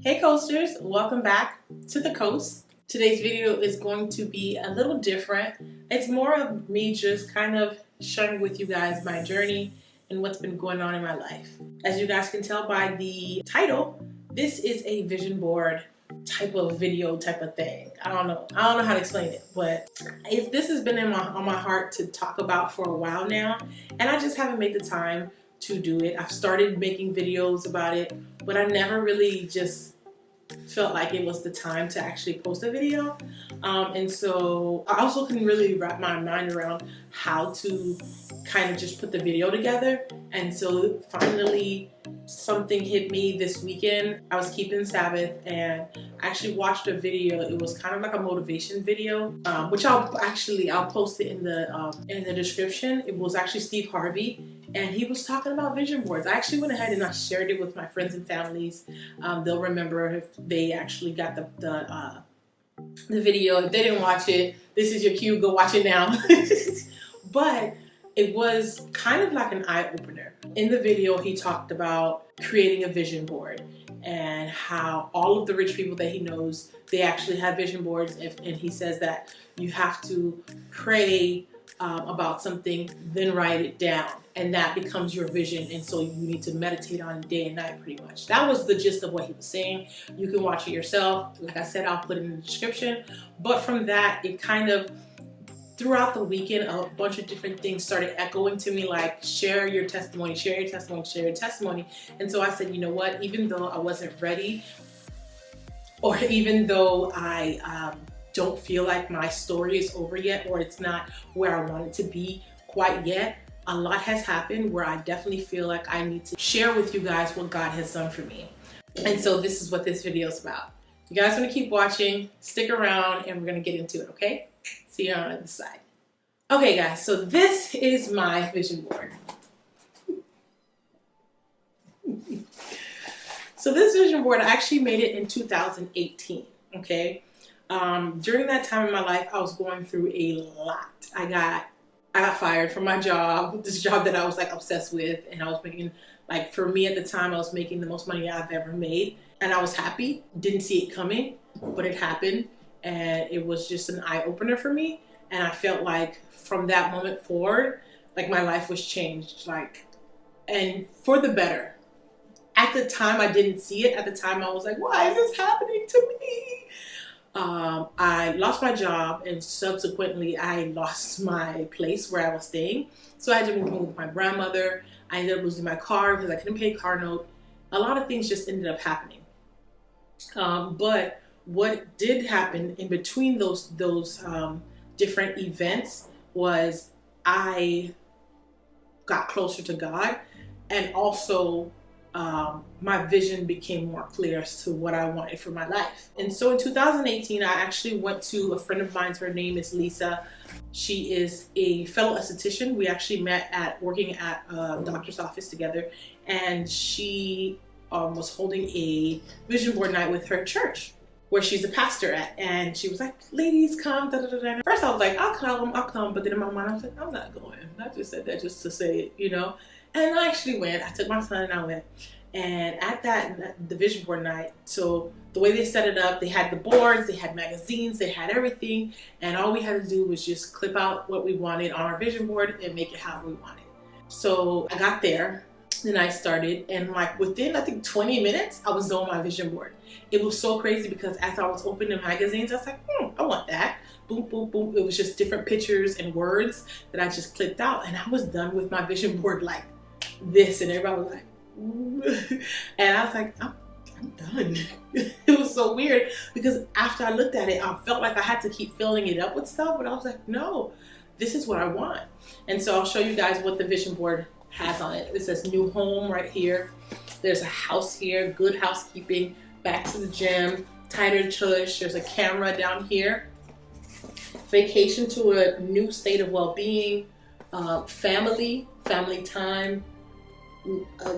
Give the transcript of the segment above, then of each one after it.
Hey coasters, welcome back to the coast. Today's video is going to be a little different. It's more of me just kind of sharing with you guys my journey and what's been going on in my life. As you guys can tell by the title, this is a vision board type of video type of thing. I don't know how to explain it, but this has been on my heart to talk about for a while now, and I just haven't made the time to do it. I've started making videos about it, but I never really just felt like it was the time to actually post a video. And so I also couldn't really wrap my mind around how to kind of just put the video together. And so finally something hit me this weekend. I was keeping Sabbath and I actually watched a video. It was kind of like a motivation video, which I'll post it in the description. It was actually Steve Harvey, and he was talking about vision boards. I actually went ahead and I shared it with my friends and families. They'll remember if they actually got the video. If they didn't watch it, this is your cue. Go watch it now. But it was kind of like an eye-opener. In the video, he talked about creating a vision board and how all of the rich people that he knows, they actually have vision boards. And he says that you have to pray about something, then write it down, and that becomes your vision. And so you need to meditate on it day and night, pretty much. That was the gist of what he was saying. You can watch it yourself. Like I said, I'll put it in the description. But from that, it kind of, throughout the weekend, a bunch of different things started echoing to me, like share your testimony, share your testimony, share your testimony. And so I said, you know what, even though I wasn't ready, or even though I don't feel like my story is over yet, or it's not where I want it to be quite yet, a lot has happened where I definitely feel like I need to share with you guys what God has done for me. And so this is what this video is about. You guys want to keep watching, stick around, and we're going to get into it, okay? See you on the other side. Okay guys, so this is my vision board. So this vision board, I actually made it in 2018, okay? During that time in my life, I was going through a lot. I got fired from my job, this job that I was like obsessed with, and I was making, like, for me at the time, I was making the most money I've ever made, and I was happy. Didn't see it coming, but it happened, and it was just an eye-opener for me. And I felt like from that moment forward, like my life was changed, like, and for the better. At the time, I didn't see it. At the time, I was like, why is this happening to me? I lost my job, and subsequently I lost my place where I was staying. So I had to move in with my grandmother. I ended up losing my car because I couldn't pay a car note. A lot of things just ended up happening. But what did happen in between those different events was I got closer to God, and also my vision became more clear as to what I wanted for my life. And so in 2018, I actually went to a friend of mine. Her name is Lisa. She is a fellow esthetician. We actually met working at a doctor's office together, and she was holding a vision board night with her church, where she's a pastor at, and she was like, ladies, come, da, da, da, da. First I was like, I'll come, but then in my mind I was like, I'm not going. I just said that just to say it, you know? And I actually went. I took my son and I went. And at the vision board night, so the way they set it up, they had the boards, they had magazines, they had everything, and all we had to do was just clip out what we wanted on our vision board and make it how we wanted. So I got there, then I started, and like within, I think, 20 minutes, I was on my vision board. It was so crazy because as I was opening the magazines, I was like, I want that. Boom, boom, boom. It was just different pictures and words that I just clipped out, and I was done with my vision board like this, and everybody was like, and I was like, I'm done. It was so weird because after I looked at it, I felt like I had to keep filling it up with stuff, but I was like, no, this is what I want. And so I'll show you guys what the vision board has on it. It says new home right here. There's a house here, good housekeeping, back to the gym, tighter tush. There's a camera down here. Vacation to a new state of well-being, family time.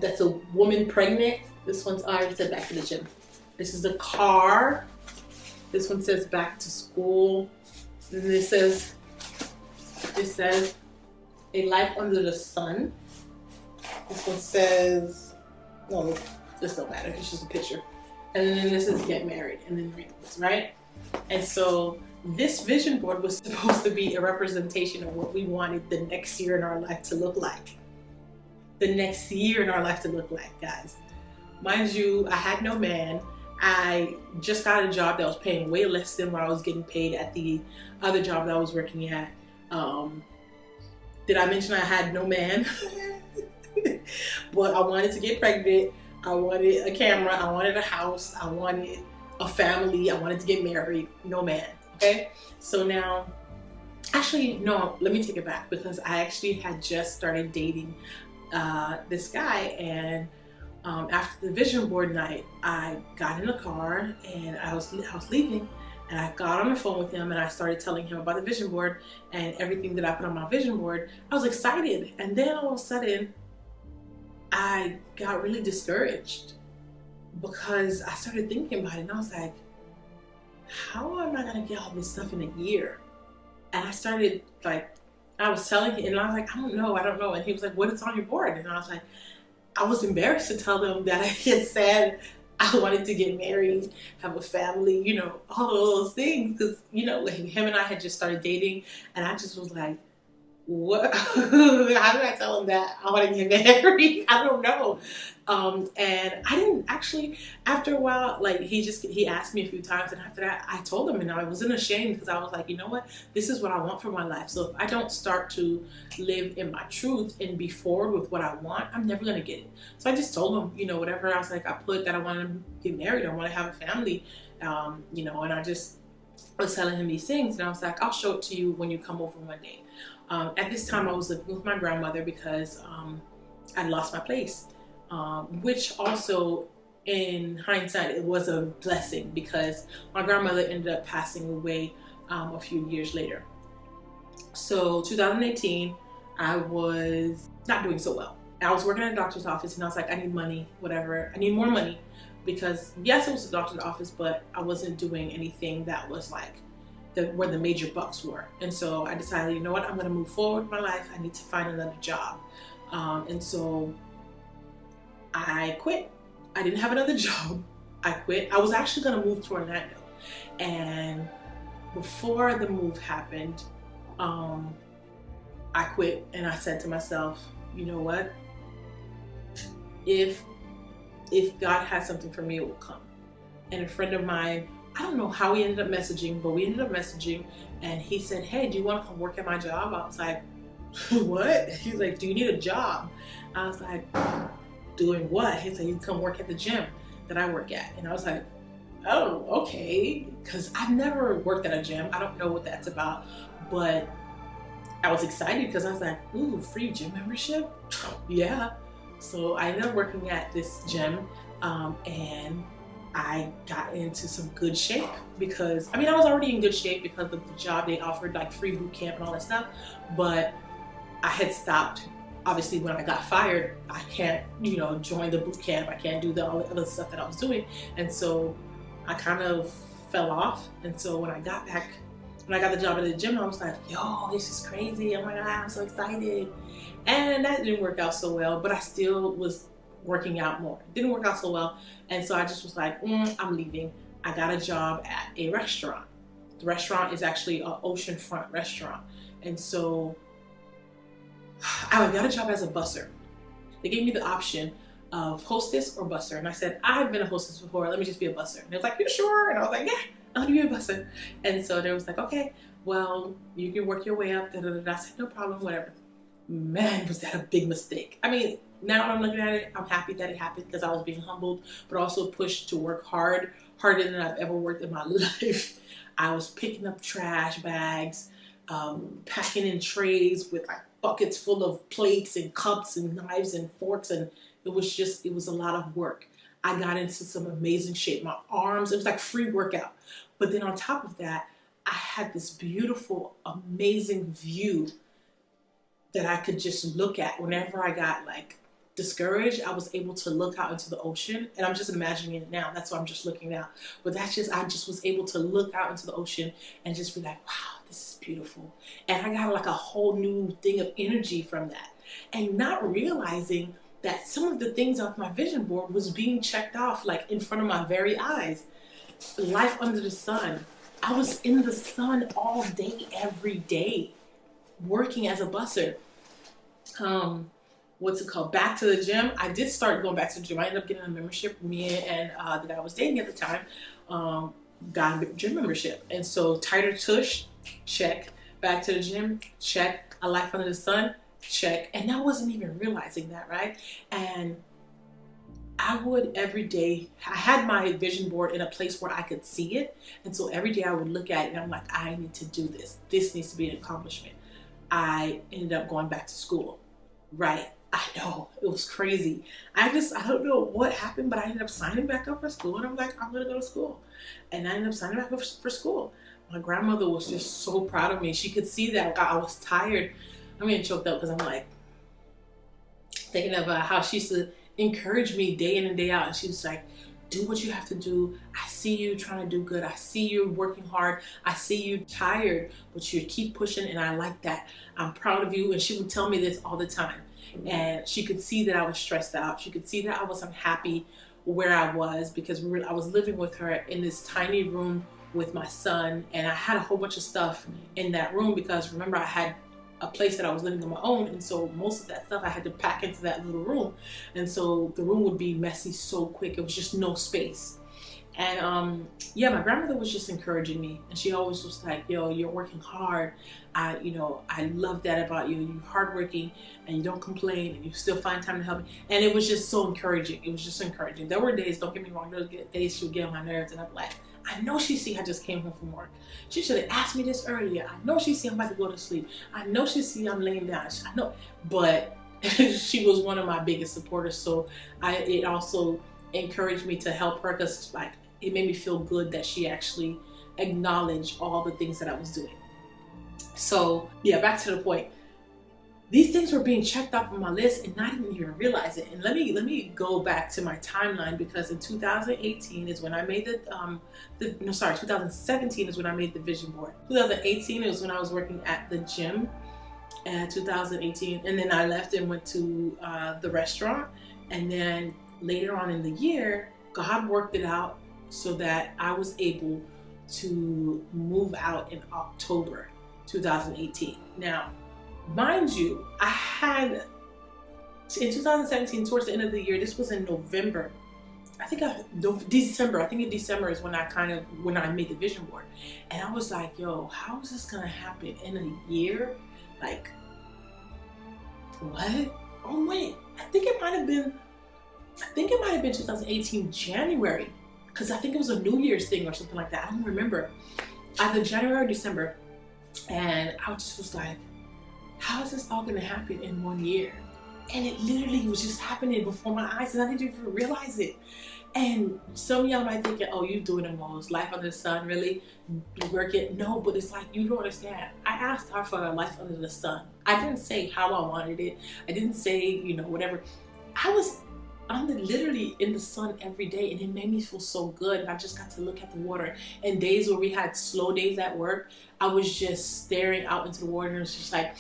That's a woman pregnant. This one's already said back to the gym. This is a car. This one says back to school. And this says a life under the sun. This one says, no, this don't matter. It's just a picture. and then this is get married, and then read this, right? And so this vision board was supposed to be a representation of what we wanted the next year in our life to look like. The next year in our life to look like, guys. Mind you, I had no man. I just got a job that was paying way less than what I was getting paid at the other job that I was working at. Did I mention I had no man? But I wanted to get pregnant. I wanted a camera. I wanted a house. I wanted a family. I wanted to get married. No man. Okay? So now, actually, no, let me take it back, because I actually had just started dating this guy, and after the vision board night, I got in the car and I was leaving, and I got on the phone with him and I started telling him about the vision board and everything that I put on my vision board. I was excited, and then all of a sudden I got really discouraged because I started thinking about it, and I was like, how am I gonna get all this stuff in a year? And I started, like, I was telling him, and I was like, I don't know. And he was like, what is on your board? And I was like, I was embarrassed to tell them that I had said I wanted to get married, have a family, you know, all those things. Because, you know, him and I had just started dating, and I just was like, what? How did I tell him that I want to get married? I don't know. And I didn't actually, after a while, like, he asked me a few times, and after that I told him, and I wasn't ashamed, because I was like, you know what, this is what I want for my life. So if I don't start to live in my truth and be forward with what I want, I'm never gonna get it. So I just told him, you know, whatever. I was like, I put that I want to get married, I want to have a family, you know, and I just was telling him these things, and I was like, I'll show it to you when you come over one day. At this time I was living with my grandmother because I lost my place, which also, in hindsight, it was a blessing, because my grandmother ended up passing away a few years later. So 2018, I was not doing so well. I was working at a doctor's office, and I was like, I need money, whatever. I need more money, because yes, it was a doctor's office, but I wasn't doing anything that was like where the major bucks were. And so I decided, you know what, I'm gonna move forward with my life. I need to find another job. And so I quit. I didn't have another job. I quit. I was actually gonna move to Orlando. And before the move happened, I quit, and I said to myself, you know what? If God has something for me, it will come. And a friend of mine, I don't know how we ended up messaging, but we ended up messaging, and he said, hey, do you want to come work at my job? I was like, what? He's like, do you need a job? I was like, doing what? He said, you come work at the gym that I work at. And I was like, oh, okay. Because I've never worked at a gym. I don't know what that's about. But I was excited because I was like, ooh, free gym membership? Yeah. So I ended up working at this gym, and I got into some good shape, because, I mean, I was already in good shape because of the job. They offered like free boot camp and all that stuff, but I had stopped. Obviously, when I got fired, I can't, you know, join the boot camp. I can't do all the other stuff that I was doing. And so I kind of fell off. And so when I got back, when I got the job at the gym, I was like, yo, this is crazy. Oh my God, I'm so excited. And that didn't work out so well, but I still was working out more. It didn't work out so well. And so I just was like, I'm leaving. I got a job at a restaurant. The restaurant is actually an oceanfront restaurant. And so I got a job as a busser. They gave me the option of hostess or busser. And I said, I've been a hostess before. Let me just be a busser. And they was like, you sure? And I was like, yeah, I'll be a busser. And so they was like, okay, well, you can work your way up. Da, da, da, da. I said, no problem, whatever. Man, was that a big mistake. I mean, now when I'm looking at it, I'm happy that it happened, because I was being humbled, but also pushed to work harder than I've ever worked in my life. I was picking up trash bags, packing in trays with like buckets full of plates and cups and knives and forks, and it was a lot of work. I got into some amazing shape. My arms, it was like free workout. But then on top of that, I had this beautiful, amazing view that I could just look at. Whenever I got like discouraged, I was able to look out into the ocean, and I'm just imagining it now. That's why I'm just looking out. But I just was able to look out into the ocean and just be like, wow, this is beautiful. And I got like a whole new thing of energy from that. And not realizing that some of the things off my vision board was being checked off like in front of my very eyes. Life under the sun. I was in the sun all day, every day, working as a busser. What's it called? Back to the gym. I did start going back to the gym. I ended up getting a membership. Me and the guy I was dating at the time got a gym membership. And so tighter tush, check. Back to the gym, check. A life under the sun, check. And I wasn't even realizing that, right? And I would every day, I had my vision board in a place where I could see it. And so every day I would look at it and I'm like, I need to do this. This needs to be an accomplishment. I ended up going back to school. Right. I know. It was crazy. I don't know what happened, but I ended up signing back up for school. And I'm like, I'm going to go to school. And I ended up signing back up for school. My grandmother was just so proud of me. She could see that I was tired. I'm getting choked up because I'm like thinking about how she used to encourage me day in and day out. And she was like, do what you have to do. I see you trying to do good. I see you working hard. I see you tired, but you keep pushing, and I like that. I'm proud of you. And she would tell me this all the time. And she could see that I was stressed out. She could see that I was unhappy where I was, because I was living with her in this tiny room with my son, and I had a whole bunch of stuff in that room because remember I had a place that I was living on my own, and so most of that stuff I had to pack into that little room, and so the room would be messy so quick. It was just no space. And yeah, my grandmother was just encouraging me, and she always was like, yo, you're working hard. I love that about you. You're hardworking and you don't complain and you still find time to help me. And it was just so encouraging. It was just encouraging. There were days, don't get me wrong, there were days she would get on my nerves, and I'm like, I know she see I just came home from work. She should have asked me this earlier. I know she see I'm about to go to sleep. I know she see I'm laying down. I know, but she was one of my biggest supporters. So it also encouraged me to help her, because like it made me feel good that she actually acknowledged all the things that I was doing. So yeah, back to the point. These things were being checked off on my list and I didn't even realize it. And let me go back to my timeline, because in 2018 is when I made 2017 is when I made the vision board. 2018 is when I was working at the gym, and 2018, and then I left and went to the restaurant. And then later on in the year, God worked it out so that I was able to move out in October 2018. Now, mind you, I had, in 2017, towards the end of the year, this was in November. December. I think in December is when I made the vision board. And I was like, yo, how is this gonna happen in a year? Like, what? Oh wait, I think it might have been 2018 January, because I think it was a New Year's thing or something like that. I don't remember. Either January or December. And I just was like, how is this all gonna happen in 1 year? And it literally was just happening before my eyes, and I didn't even realize it. And some of y'all might think, oh, you doing the most, life under the sun, really? You work it? No, but it's like, you don't understand. I asked her for a life under the sun. I didn't say how I wanted it. I didn't say, whatever. I'm literally in the sun every day, and it made me feel so good. And I just got to look at the water. And days where we had slow days at work, I was just staring out into the water, and it's just like,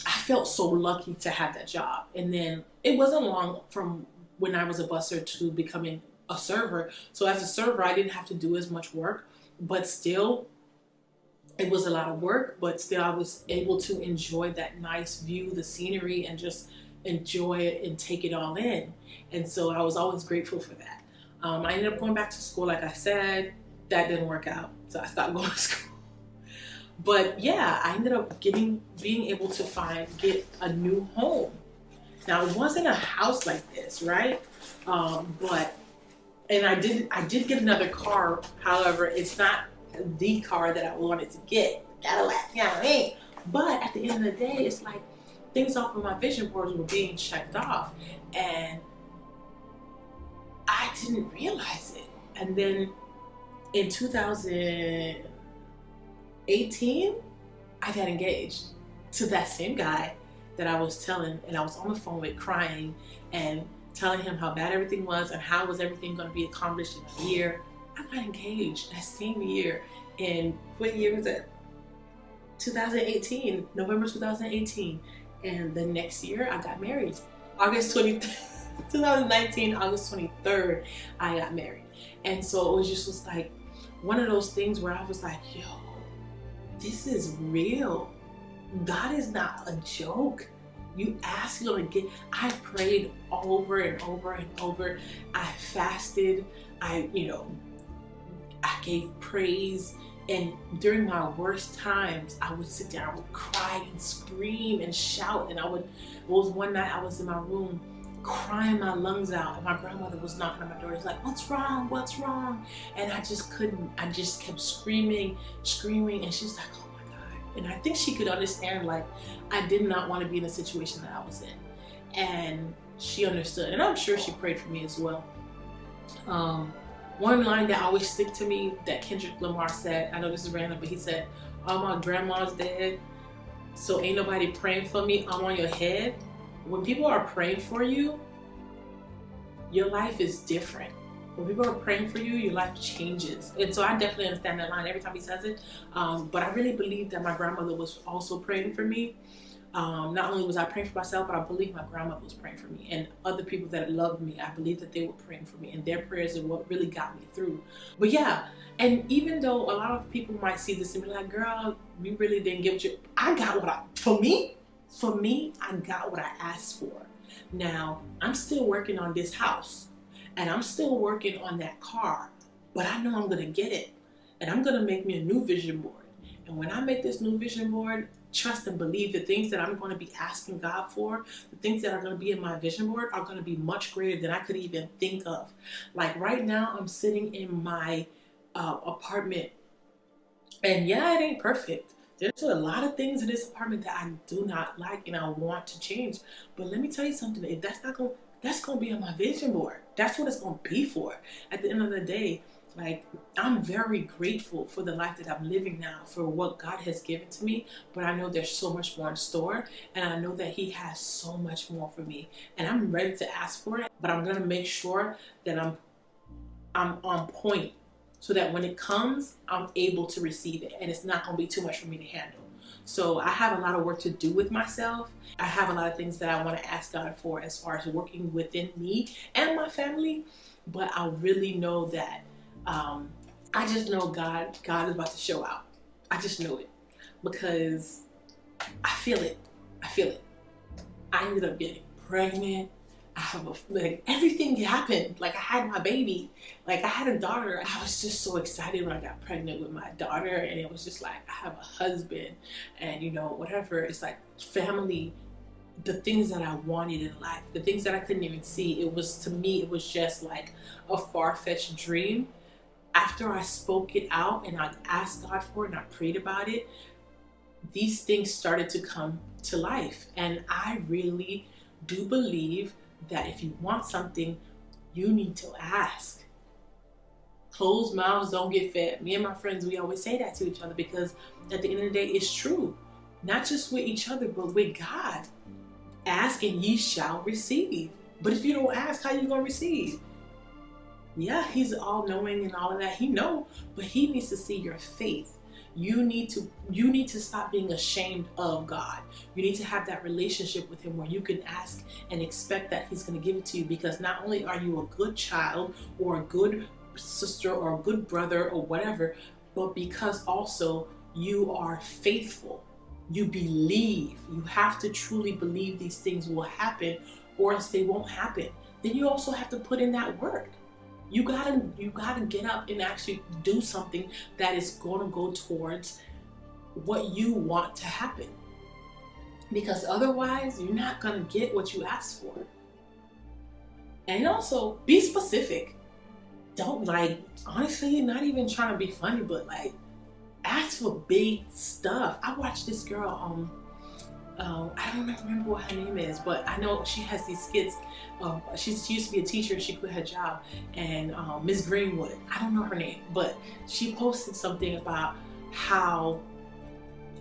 I felt so lucky to have that job. And then it wasn't long from when I was a busser to becoming a server. So as a server, I didn't have to do as much work, but still it was a lot of work, but still I was able to enjoy that nice view, the scenery, and just enjoy it and take it all in. And so I was always grateful for that. I ended up going back to school, like I said. That didn't work out, so I stopped going to school. But yeah, I ended up being able to get a new home. Now, it wasn't a house like this, right? And I did get another car. However, it's not the car that I wanted to get. Cadillac, you know what I mean? But at the end of the day, it's like things off of my vision boards were being checked off, and I didn't realize it. And then in 2018, I got engaged to that same guy that I was telling, and I was on the phone with, crying and telling him how bad everything was and how was everything going to be accomplished in a year. I got engaged that same year. And what year was it? 2018, November 2018. And the next year I got married. August 23rd. 2019, August 23rd, I got married. And so it was like one of those things where I was like, yo, this is real. God is not a joke. You ask Him again. I prayed over and over and over. I fasted. I gave praise. And during my worst times, I would sit down, I would cry and scream and shout. And it was one night I was in my room crying my lungs out, and my grandmother was knocking on my door. She's like, what's wrong? What's wrong? And I just couldn't. I just kept screaming. And she's like, oh my God. And I think she could understand, like, I did not want to be in the situation that I was in. And she understood. And I'm sure she prayed for me as well. One line that always stick to me that Kendrick Lamar said, I know this is random, but he said, all my grandma's dead, so ain't nobody praying for me, I'm on your head. When people are praying for you, your life is different. When people are praying for you, your life changes. And so I definitely understand that line every time he says it. But I really believe that my grandmother was also praying for me. Not only was I praying for myself, but I believe my grandmother was praying for me, and other people that loved me, I believe that they were praying for me, and their prayers are what really got me through. But yeah, and even though a lot of people might see this and be like, girl, you really didn't get what I got for me, I got what I asked for. Now, I'm still working on this house, and I'm still working on that car, but I know I'm gonna get it, and I'm gonna make me a new vision board. And when I make this new vision board, trust and believe the things that I'm going to be asking God for, the things that are going to be in my vision board are going to be much greater than I could even think of. Like right now, I'm sitting in my apartment, and yeah, it ain't perfect. There's a lot of things in this apartment that I do not like and I want to change. But let me tell you something, if that's going to be on my vision board. That's what it's going to be for. At the end of the day, like, I'm very grateful for the life that I'm living now, for what God has given to me, but I know there's so much more in store, and I know that He has so much more for me, and I'm ready to ask for it, but I'm going to make sure that I'm on point so that when it comes, I'm able to receive it, and it's not going to be too much for me to handle. So I have a lot of work to do with myself. I have a lot of things that I want to ask God for as far as working within me and my family, but I really know that I just know God is about to show out. I just know it because I feel it. I ended up getting pregnant. I have everything happened. Like, I had my baby. Like, I had a daughter. I was just so excited when I got pregnant with my daughter, and it was just like, I have a husband, and whatever. It's like family, the things that I wanted in life, the things that I couldn't even see. To me, it was just like a far-fetched dream. After I spoke it out and I asked God for it and I prayed about it, these things started to come to life. And I really do believe that if you want something, you need to ask. Closed mouths don't get fed. Me and my friends, we always say that to each other because at the end of the day, it's true. Not just with each other, but with God. Ask and ye shall receive. But if you don't ask, how you going to receive? Yeah, He's all-knowing and all of that. He knows, but He needs to see your faith. You need to stop being ashamed of God. You need to have that relationship with Him where you can ask and expect that He's going to give it to you, because not only are you a good child or a good sister or a good brother or whatever, but because also you are faithful. You believe. You have to truly believe these things will happen, or else they won't happen. Then you also have to put in that work. You gotta get up and actually do something that is going to go towards what you want to happen. Because otherwise, you're not gonna get what you asked for. And also, be specific. Don't, honestly, not even trying to be funny, but ask for big stuff. I watched this girl, I don't remember what her name is, but I know she has these skits. She used to be a teacher and she quit her job. And Miss Greenwood, I don't know her name, but she posted something about how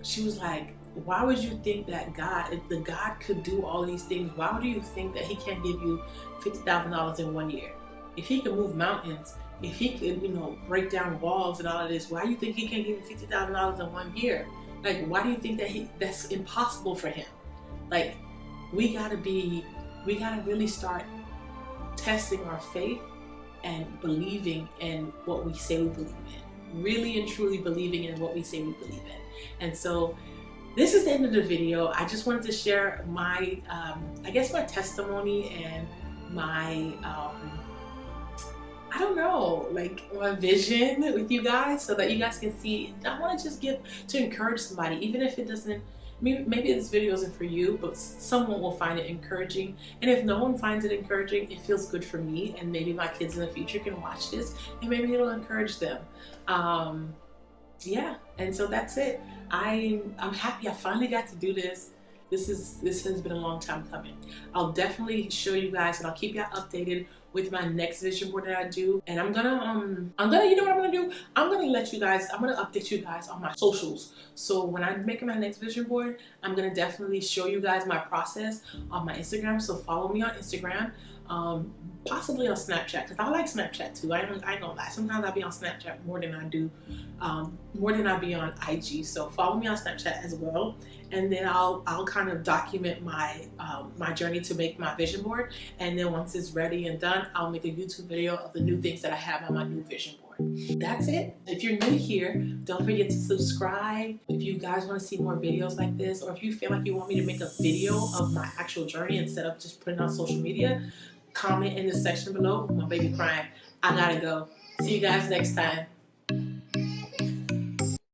she was like, why would you think that if the God could do all these things, why do you think that He can't give you $50,000 in 1 year? If He could move mountains, if He could, break down walls and all of this, why do you think He can't give you $50,000 in 1 year? Why do you think that that's impossible for Him? We gotta really start testing our faith and believing in what we say we believe in. Really and truly believing in what we say we believe in. And so this is the end of the video. I just wanted to share my, I guess my testimony and my, I don't know, like my vision with you guys so that you guys can see. I want to just give to encourage somebody, even if it doesn't, maybe this video isn't for you, but someone will find it encouraging. And if no one finds it encouraging, it feels good for me, and maybe my kids in the future can watch this and maybe it'll encourage them. Yeah, and so that's it. I'm happy I finally got to do this. This has been a long time coming. I'll definitely show you guys, and I'll keep y'all updated with my next vision board that I do. And I'm gonna, you know what I'm gonna do? I'm gonna update you guys on my socials. So when I'm making my next vision board, I'm gonna definitely show you guys my process on my Instagram. So follow me on Instagram, possibly on Snapchat, because I like Snapchat too. I ain't gonna lie. Sometimes I'll be on Snapchat more than I do, more than I be on IG. So follow me on Snapchat as well, and then I'll kind of document my my journey to make my vision board. And then once it's ready and done, I'll make a YouTube video of the new things that I have on my new vision board. That's it. If you're new here, don't forget to subscribe. If you guys want to see more videos like this, or if you feel like you want me to make a video of my actual journey instead of just putting it on social media, comment in the section below. My baby crying. I gotta go. See you guys next time.